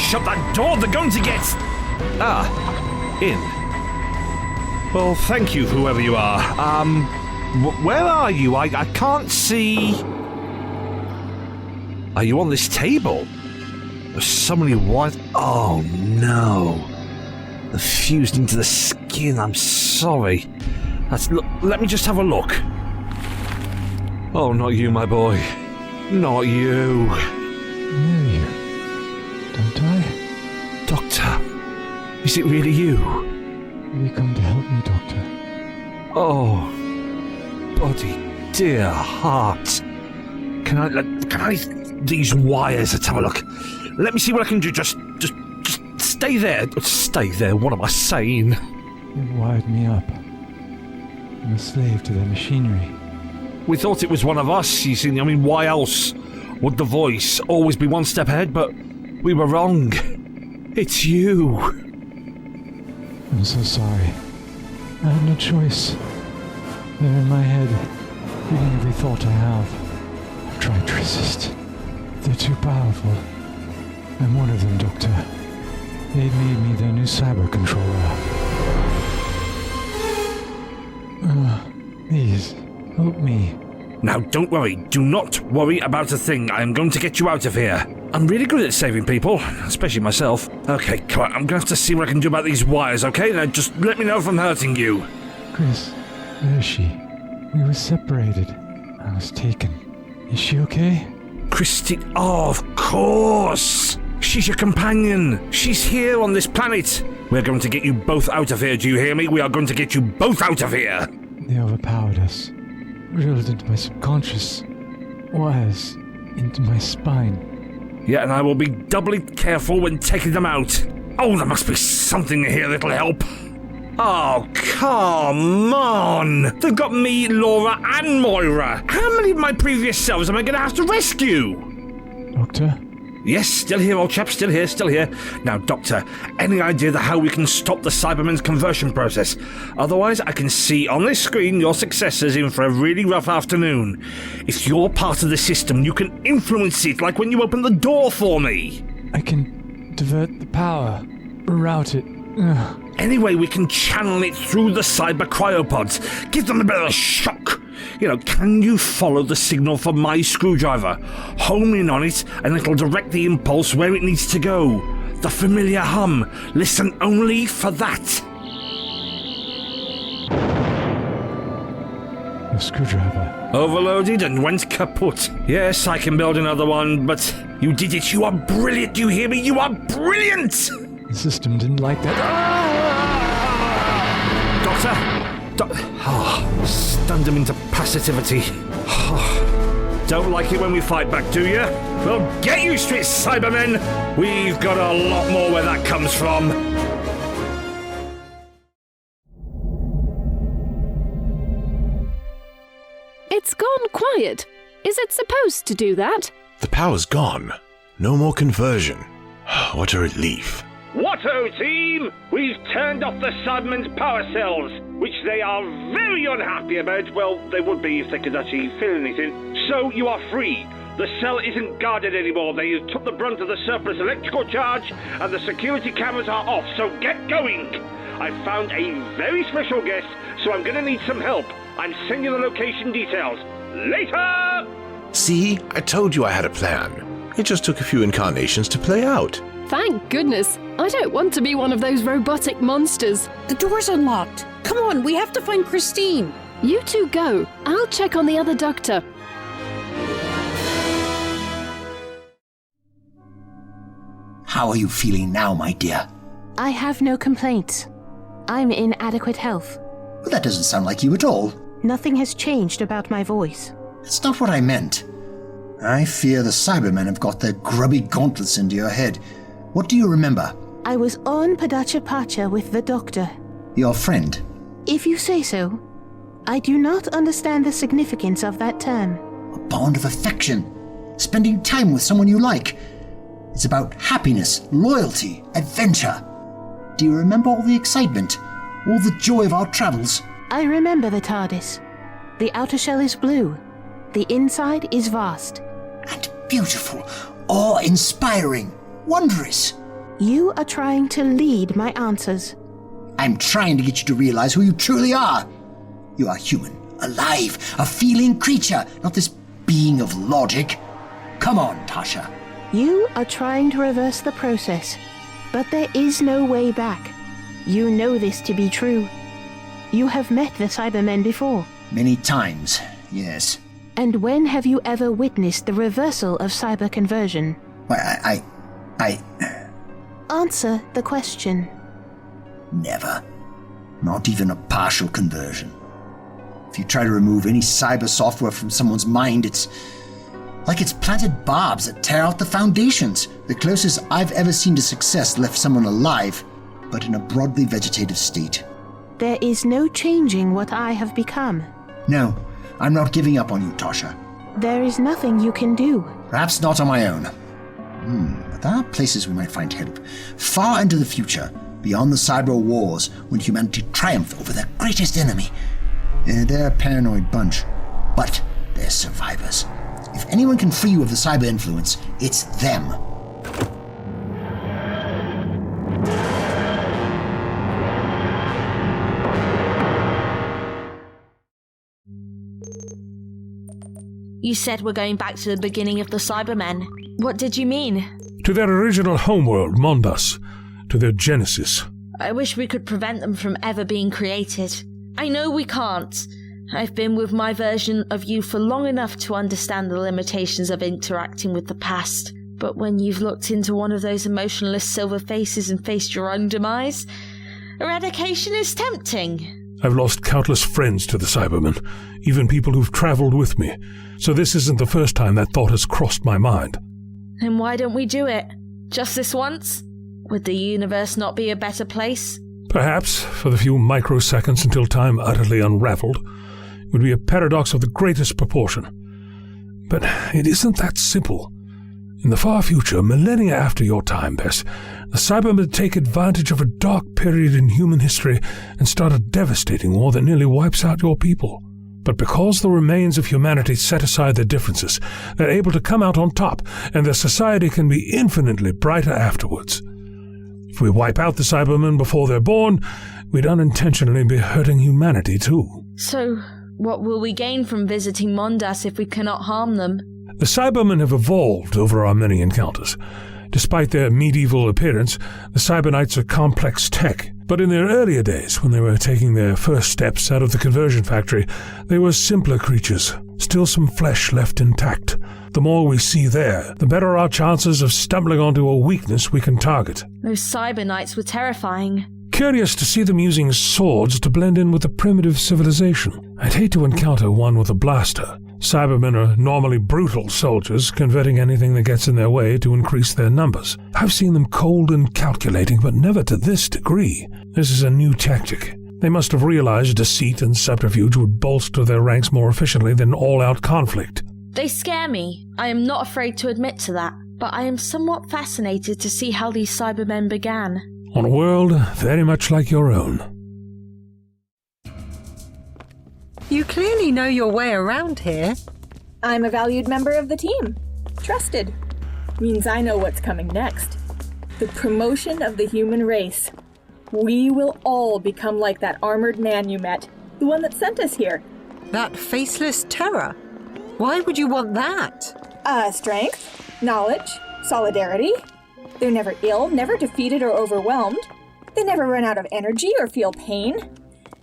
shut that door. They're going to get... in. Well, thank you, whoever you are. Where are you? I can't see... Are you on this table? There's so many wires... Oh, no. They're fused into the skin. I'm sorry. Let me just have a look. Oh, not you, my boy. Not you. Know you, don't I? Doctor, is it really you? Have you come to help me, Doctor? Oh, body, dear heart. Can I... These wires, let's have a look. Let me see what I can do. Just stay there. Stay there, what am I saying? They've wired me up. I'm a slave to their machinery. We thought it was one of us, you see. I mean, why else would the voice always be one step ahead? But we were wrong. It's you. I'm so sorry. I had no choice. They're in my head, reading every thought I have. I've tried to resist. They're too powerful. I'm one of them, Doctor. They've made me their new cyber controller. Please, help me. Now, don't worry. Do not worry about a thing. I am going to get you out of here. I'm really good at saving people, especially myself. Okay, come on. I'm going to have to see what I can do about these wires, okay? Now, just let me know if I'm hurting you. Chris, where is she? We were separated. I was taken. Is she okay? Christy, oh, of course. She's your companion. She's here on this planet. We're going to get you both out of here, do you hear me? We are going to get you both out of here. They overpowered us. Drilled into my subconscious. Wires into my spine. Yeah, and I will be doubly careful when taking them out. Oh, there must be something here that'll help. Oh, come on! They've got me, Laura, and Moira. How many of my previous selves am I going to have to rescue? Doctor? Yes, still here, old chap, still here. Now, Doctor, any idea how we can stop the Cybermen's conversion process? Otherwise, I can see on this screen your successor's in for a really rough afternoon. If you're part of the system, you can influence it, like when you open the door for me. I can divert the power, route it. Ugh. Anyway, we can channel it through the cyber cryopods. Give them a bit of a shock. Can you follow the signal from my screwdriver? Home in on it, and it'll direct the impulse where it needs to go. The familiar hum. Listen only for that. Your screwdriver. Overloaded and went kaput. Yes, I can build another one, but you did it. You are brilliant. Do you hear me? You are brilliant. The system didn't like that. Stunned him into passivity. Don't like it when we fight back, do you? Well, get used to it, Cybermen! We've got a lot more where that comes from. It's gone quiet. Is it supposed to do that? The power's gone. No more conversion. What a relief. What-o, team! We've turned off the Cybermen's power cells, which they are very unhappy about. Well, they would be if they could actually feel anything. So you are free. The cell isn't guarded anymore. They took the brunt of the surplus electrical charge, and the security cameras are off, so get going! I found a very special guest, so I'm gonna need some help. I'm sending the location details. Later! See? I told you I had a plan. It just took a few incarnations to play out. Thank goodness. I don't want to be one of those robotic monsters. The door's unlocked. Come on, we have to find Christine. You two go. I'll check on the other doctor. How are you feeling now, my dear? I have no complaints. I'm in adequate health. Well, that doesn't sound like you at all. Nothing has changed about my voice. That's not what I meant. I fear the Cybermen have got their grubby gauntlets into your head. What do you remember? I was on Padacha Pacha with the doctor. Your friend? If you say so. I do not understand the significance of that term. A bond of affection. Spending time with someone you like. It's about happiness, loyalty, adventure. Do you remember all the excitement? All the joy of our travels? I remember the TARDIS. The outer shell is blue. The inside is vast. And beautiful. Awe-inspiring. Wondrous. You are trying to lead my answers. I'm trying to get you to realize who you truly are. You are human, alive, a feeling creature, not this being of logic. Come on, Tasha. You are trying to reverse the process, but there is no way back. You know this to be true. You have met the Cybermen before. Many times, yes. And when have you ever witnessed the reversal of cyber conversion? Well, I Answer the question. Never. Not even a partial conversion. If you try to remove any cyber software from someone's mind, it's like it's planted barbs that tear out the foundations. The closest I've ever seen to success left someone alive, but in a broadly vegetative state. There is no changing what I have become. No, I'm not giving up on you, Tasha. There is nothing you can do. Perhaps not on my own. But there are places we might find help. Far into the future, beyond the cyber wars, when humanity triumphed over their greatest enemy. They're a paranoid bunch, but they're survivors. If anyone can free you of the cyber influence, it's them. You said we're going back to the beginning of the Cybermen. What did you mean? To their original homeworld, Mondas. To their genesis. I wish we could prevent them from ever being created. I know we can't. I've been with my version of you for long enough to understand the limitations of interacting with the past. But when you've looked into one of those emotionless silver faces and faced your own demise, eradication is tempting. I've lost countless friends to the Cybermen, even people who've traveled with me, so this isn't the first time that thought has crossed my mind. Then why don't we do it? Just this once? Would the universe not be a better place? Perhaps, for the few microseconds until time utterly unraveled, it would be a paradox of the greatest proportion. But it isn't that simple. In the far future, millennia after your time, Bess, the Cybermen take advantage of a dark period in human history and start a devastating war that nearly wipes out your people. But because the remains of humanity set aside their differences, they're able to come out on top, and their society can be infinitely brighter afterwards. If we wipe out the Cybermen before they're born, we'd unintentionally be hurting humanity too. So, what will we gain from visiting Mondas if we cannot harm them? The Cybermen have evolved over our many encounters. Despite their medieval appearance, the Cyberknights are complex tech. But in their earlier days, when they were taking their first steps out of the conversion factory, they were simpler creatures, still some flesh left intact. The more we see there, the better our chances of stumbling onto a weakness we can target. Those Cyberknights were terrifying. Curious to see them using swords to blend in with the primitive civilization. I'd hate to encounter one with a blaster. Cybermen are normally brutal soldiers, converting anything that gets in their way to increase their numbers. I've seen them cold and calculating, but never to this degree. This is a new tactic. They must have realized deceit and subterfuge would bolster their ranks more efficiently than all-out conflict. They scare me. I am not afraid to admit to that, but I am somewhat fascinated to see how these Cybermen began. On a world very much like your own. You clearly know your way around here. I'm a valued member of the team. Trusted. Means I know what's coming next. The promotion of the human race. We will all become like that armored man you met, the one that sent us here. That faceless terror? Why would you want that? Strength, knowledge, solidarity. They're never ill, never defeated or overwhelmed. They never run out of energy or feel pain.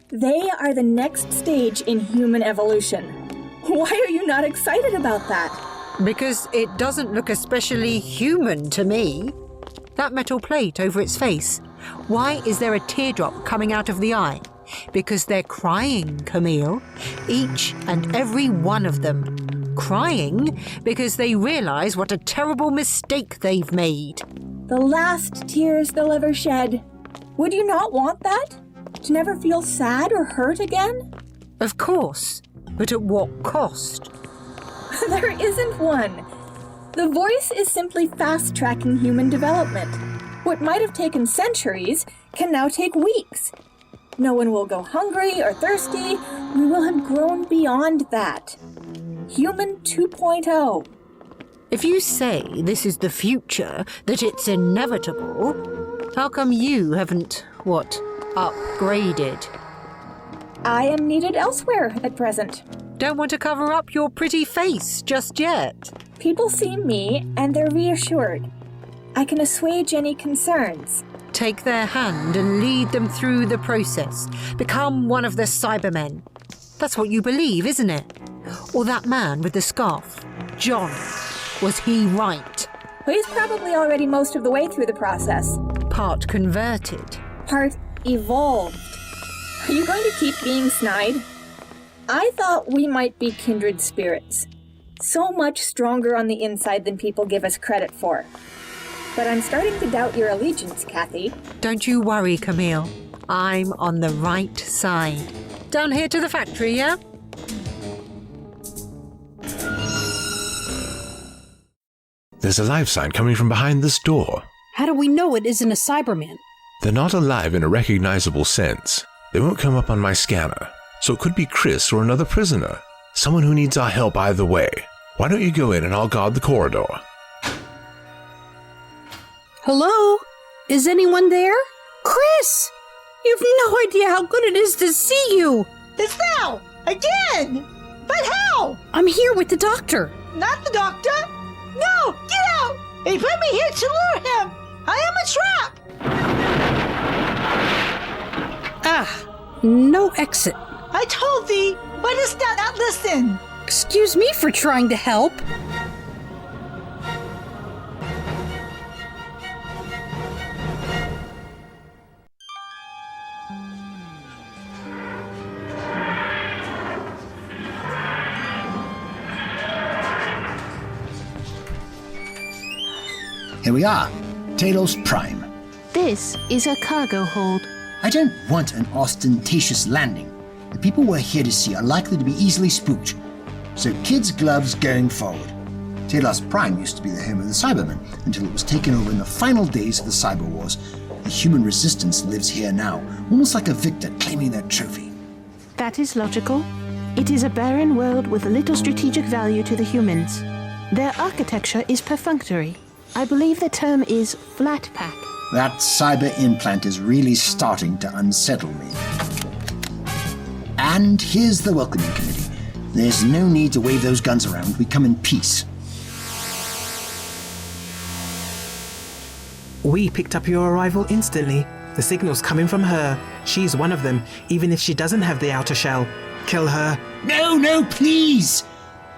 They are the next stage in human evolution. Why are you not excited about that? Because it doesn't look especially human to me. That metal plate over its face. Why is there a teardrop coming out of the eye? Because they're crying, Camille. Each and every one of them. Crying because they realize what a terrible mistake they've made. The last tears they'll ever shed. Would you not want that? To never feel sad or hurt again? Of course, but at what cost? There isn't one. The voice is simply fast-tracking human development. What might have taken centuries can now take weeks. No one will go hungry or thirsty. We will have grown beyond that. Human 2.0. If you say this is the future, that it's inevitable, how come you haven't, upgraded? I am needed elsewhere at present. Don't want to cover up your pretty face just yet. People see me and they're reassured. I can assuage any concerns. Take their hand and lead them through the process. Become one of the Cybermen. That's what you believe, isn't it? Or that man with the scarf, John. Was he right? Well, he's probably already most of the way through the process. Part converted. Part evolved. Are you going to keep being snide? I thought we might be kindred spirits. So much stronger on the inside than people give us credit for. But I'm starting to doubt your allegiance, Kathy. Don't you worry, Camille. I'm on the right side. Down here to the factory, yeah? There's a live sign coming from behind this door. How do we know it isn't a Cyberman? They're not alive in a recognizable sense. They won't come up on my scanner. So it could be Chris or another prisoner. Someone who needs our help either way. Why don't you go in and I'll guard the corridor? Hello? Is anyone there? Chris! You've no idea how good it is to see you! It's now! Again! But how? I'm here with the doctor. Not the doctor! No! Get out! He put me here to lure him! I am a trap! Ah, no exit. I told thee! Why dost thou not listen? Excuse me for trying to help. Here we are, Telos Prime. This is a cargo hold. I don't want an ostentatious landing. The people we're here to see are likely to be easily spooked. So kids' gloves going forward. Telos Prime used to be the home of the Cybermen until it was taken over in the final days of the Cyber Wars. The human resistance lives here now, almost like a victor claiming their trophy. That is logical. It is a barren world with little strategic value to the humans. Their architecture is perfunctory. I believe the term is flat pack. That cyber implant is really starting to unsettle me. And here's the welcoming committee. There's no need to wave those guns around. We come in peace. We picked up your arrival instantly. The signal's coming from her. She's one of them, even if she doesn't have the outer shell. Kill her. No, please!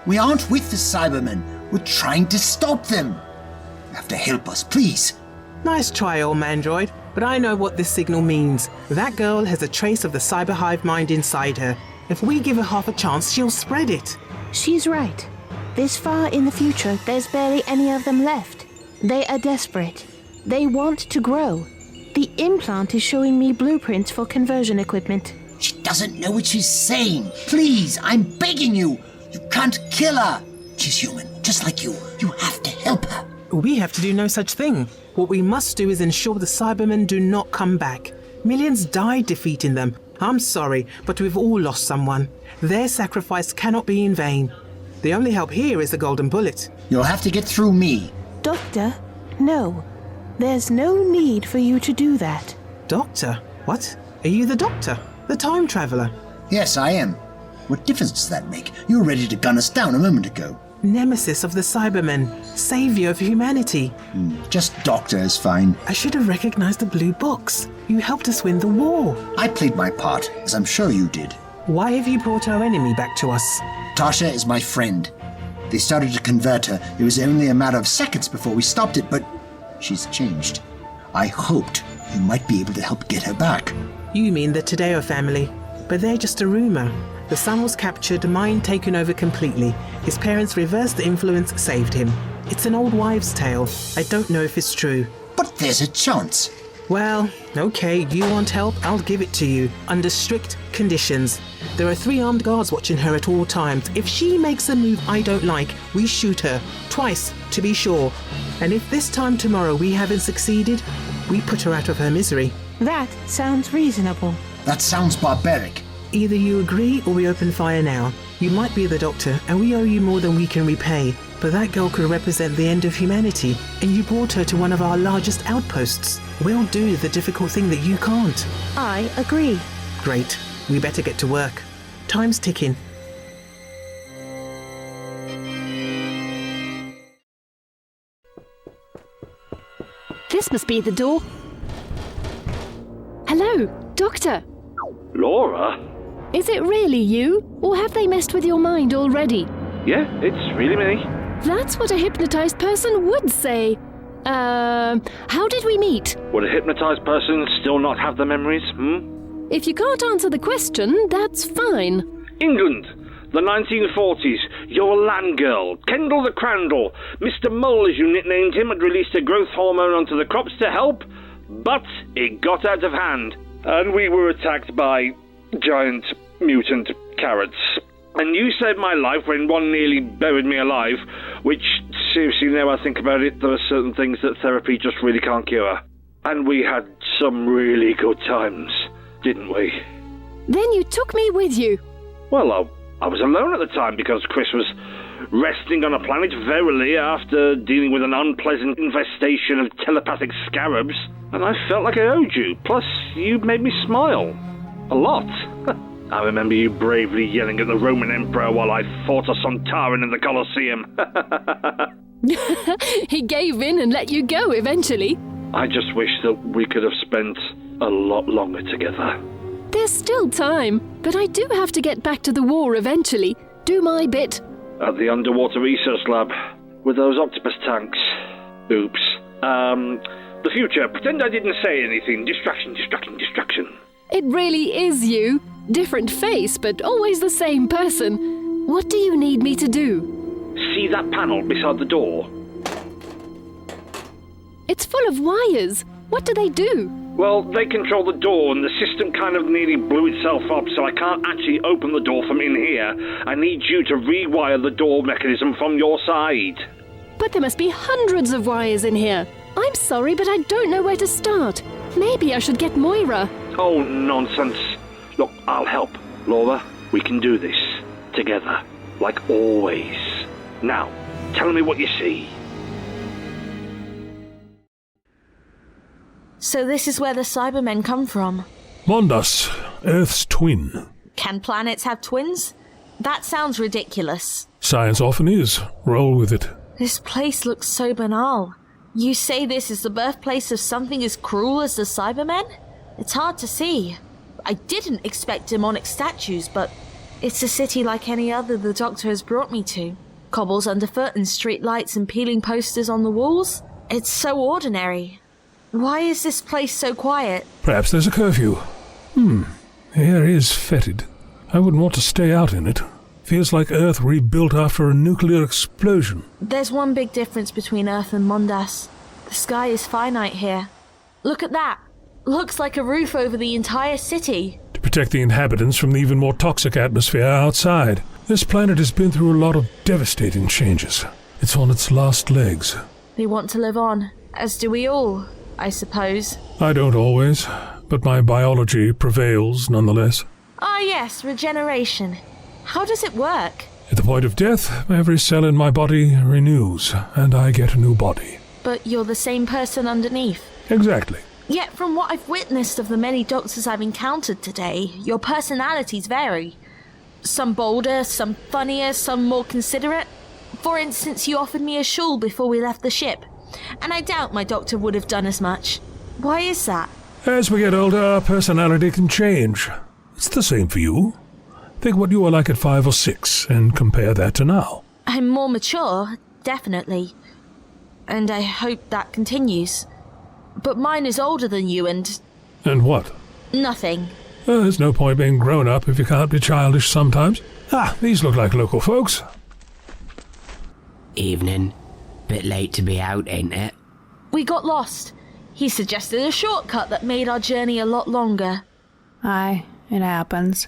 We aren't with the Cybermen. We're trying to stop them. You have to help us, please. Nice try, old mandroid, but I know what this signal means. That girl has a trace of the cyber hive mind inside her. If we give her half a chance, she'll spread it. She's right. This far in the future, there's barely any of them left. They are desperate. They want to grow. The implant is showing me blueprints for conversion equipment. She doesn't know what she's saying. Please, I'm begging you. You can't kill her. She's human, just like you. You have to help her. We have to do no such thing. What we must do is ensure the Cybermen do not come back. Millions died defeating them. I'm sorry, but we've all lost someone. Their sacrifice cannot be in vain. The only help here is the golden bullet. You'll have to get through me. Doctor, no. There's no need for you to do that. Doctor? What? Are you the doctor? The time traveler? Yes, I am. What difference does that make? You were ready to gun us down a moment ago. Nemesis of the Cybermen. Savior of humanity. Just doctor is fine. I should have recognized the blue box. You helped us win the war. I played my part, as I'm sure you did. Why have you brought our enemy back to us? Tasha is my friend. They started to convert her. It was only a matter of seconds before we stopped it, but she's changed. I hoped you might be able to help get her back. You mean the Tadeo family, but they're just a rumor. The son was captured, mind taken over completely. His parents reversed the influence, saved him. It's an old wives' tale. I don't know if it's true. But there's a chance. Well, okay, you want help? I'll give it to you, under strict conditions. There are 3 armed guards watching her at all times. If she makes a move I don't like, we shoot her. Twice, to be sure. And if this time tomorrow we haven't succeeded, we put her out of her misery. That sounds reasonable. That sounds barbaric. Either you agree or we open fire now. You might be the doctor, and we owe you more than we can repay. But that girl could represent the end of humanity, and you brought her to one of our largest outposts. We'll do the difficult thing that you can't. I agree. Great. We better get to work. Time's ticking. This must be the door. Hello, Doctor. Laura? Is it really you? Or have they messed with your mind already? Yeah, it's really me. That's what a hypnotized person would say. How did we meet? Would a hypnotized person still not have the memories, If you can't answer the question, that's fine. England, the 1940s. You're a land girl. Kendall the Crandall. Mr. Mole, as you nicknamed him, had released a growth hormone onto the crops to help, but it got out of hand, and we were attacked by giant mutant carrots. And you saved my life when one nearly buried me alive, which, seriously, now I think about it, there are certain things that therapy just really can't cure. And we had some really good times, didn't we? Then you took me with you. Well, I was alone at the time because Chris was resting on a planet verily after dealing with an unpleasant infestation of telepathic scarabs, and I felt like I owed you. Plus, you made me smile. A lot. I remember you bravely yelling at the Roman Emperor while I fought some tyrant in the Colosseum. He gave in and let you go eventually. I just wish that we could have spent a lot longer together. There's still time, but I do have to get back to the war eventually. Do my bit. At the underwater research lab, with those octopus tanks. Oops. The future. Pretend I didn't say anything. Distraction. It really is you. Different face, but always the same person. What do you need me to do? See that panel beside the door? It's full of wires. What do they do? Well, they control the door, and the system kind of nearly blew itself up, so I can't actually open the door from in here. I need you to rewire the door mechanism from your side. But there must be hundreds of wires in here. I'm sorry, but I don't know where to start. Maybe I should get Moira. Oh, nonsense. Look, I'll help. Laura, we can do this. Together. Like always. Now, tell me what you see. So this is where the Cybermen come from. Mondas, Earth's twin. Can planets have twins? That sounds ridiculous. Science often is. Roll with it. This place looks so banal. You say this is the birthplace of something as cruel as the Cybermen? It's hard to see. I didn't expect demonic statues, but it's a city like any other the Doctor has brought me to. Cobbles underfoot and street lights and peeling posters on the walls. It's so ordinary. Why is this place so quiet? Perhaps there's a curfew. The air is fetid. I wouldn't want to stay out in it. Feels like Earth rebuilt after a nuclear explosion. There's one big difference between Earth and Mondas. The sky is finite here. Look at that. Looks like a roof over the entire city. To protect the inhabitants from the even more toxic atmosphere outside. This planet has been through a lot of devastating changes. It's on its last legs. They want to live on, as do we all, I suppose. I don't always, but my biology prevails nonetheless. Ah yes, regeneration. How does it work? At the point of death, every cell in my body renews, and I get a new body. But you're the same person underneath. Exactly. Yet from what I've witnessed of the many doctors I've encountered today, your personalities vary. Some bolder, some funnier, some more considerate. For instance, you offered me a shawl before we left the ship, and I doubt my doctor would have done as much. Why is that? As we get older, our personality can change. It's the same for you. Think what you were like at 5 or 6, and compare that to now. I'm more mature, definitely. And I hope that continues. But mine is older than you and... And what? Nothing. There's no point being grown up if you can't be childish sometimes. These look like local folks. Evening. Bit late to be out, ain't it? We got lost. He suggested a shortcut that made our journey a lot longer. Aye, it happens.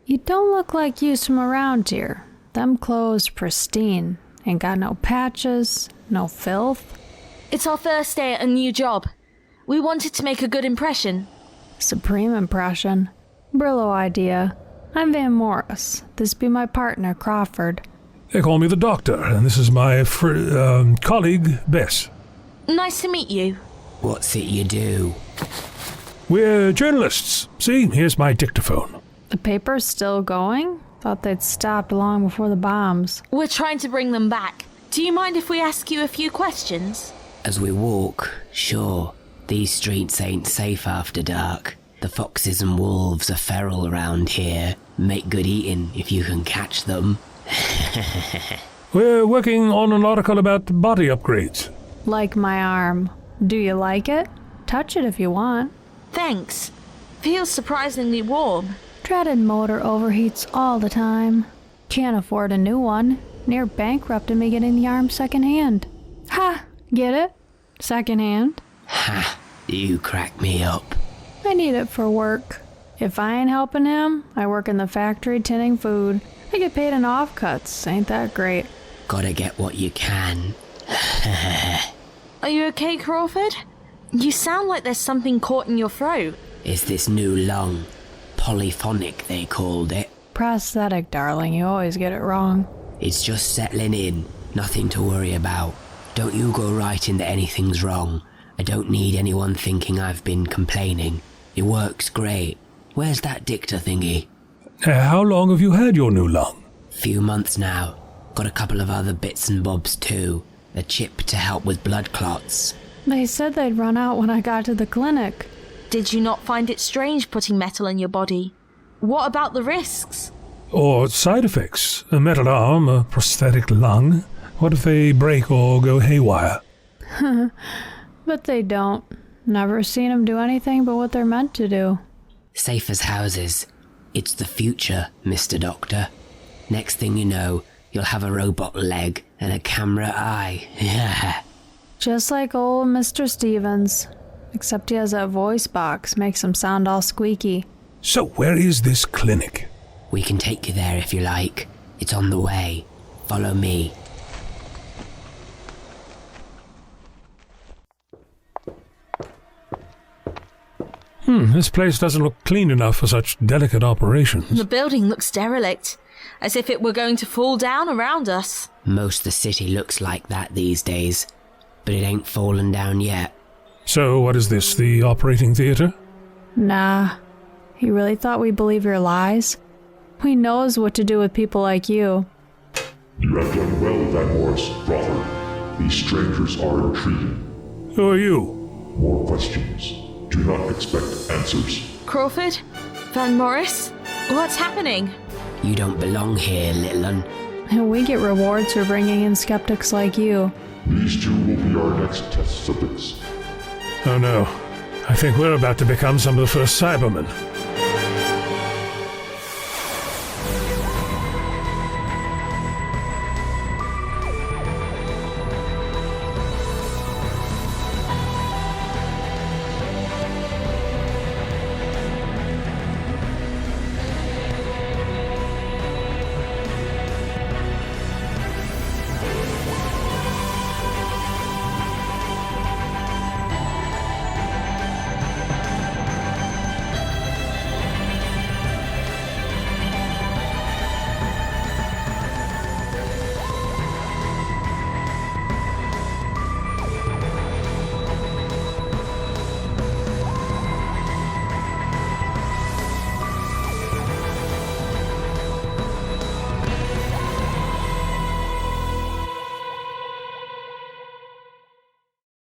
You don't look like you's from around here. Them clothes pristine. Ain't got no patches, no filth. It's our first day at a new job. We wanted to make a good impression. Supreme impression. Brillo idea. I'm Van Morris. This be my partner, Crawford. They call me the Doctor, and this is my colleague, Bess. Nice to meet you. What's it you do? We're journalists. See, here's my dictaphone. The paper's still going? Thought they'd stopped long before the bombs. We're trying to bring them back. Do you mind if we ask you a few questions? As we walk, sure. These streets ain't safe after dark. The foxes and wolves are feral around here. Make good eating if you can catch them. We're working on an article about body upgrades. Like my arm. Do you like it? Touch it if you want. Thanks. Feels surprisingly warm. Dreaded motor overheats all the time. Can't afford a new one. Near bankrupted me getting the arm secondhand. Ha! Get it? Secondhand? Ha! You crack me up. I need it for work. If I ain't helping him, I work in the factory tinning food. I get paid in offcuts. Ain't that great? Gotta get what you can. Are you okay, Crawford? You sound like there's something caught in your throat. Is this new lung? Polyphonic, they called it. Prosthetic, darling. You always get it wrong. It's just settling in. Nothing to worry about. Don't you go right into anything's wrong. I don't need anyone thinking I've been complaining. It works great. Where's that dicta thingy? How long have you had your new lung? Few months now. Got a couple of other bits and bobs too. A chip to help with blood clots. They said they'd run out when I got to the clinic. Did you not find it strange putting metal in your body? What about the risks? Or side effects? A metal arm, a prosthetic lung. What if they break or go haywire? But they don't. Never seen them do anything but what they're meant to do. Safe as houses. It's the future, Mr. Doctor. Next thing you know, you'll have a robot leg and a camera eye. Yeah. Just like old Mr. Stevens. Except he has that voice box, makes him sound all squeaky. So where is this clinic? We can take you there if you like. It's on the way. Follow me. This place doesn't look clean enough for such delicate operations. The building looks derelict, as if it were going to fall down around us. Most of the city looks like that these days, but it ain't fallen down yet. So what is this, the operating theater? Nah. He really thought we believe your lies? He knows what to do with people like you. You have done well, Van Morris, Crawford. These strangers are intriguing. Who are you? More questions. Do not expect answers. Crawford? Van Morris? What's happening? You don't belong here, little un. And we get rewards for bringing in skeptics like you. These two will be our next test subjects. Oh no. I think we're about to become some of the first Cybermen.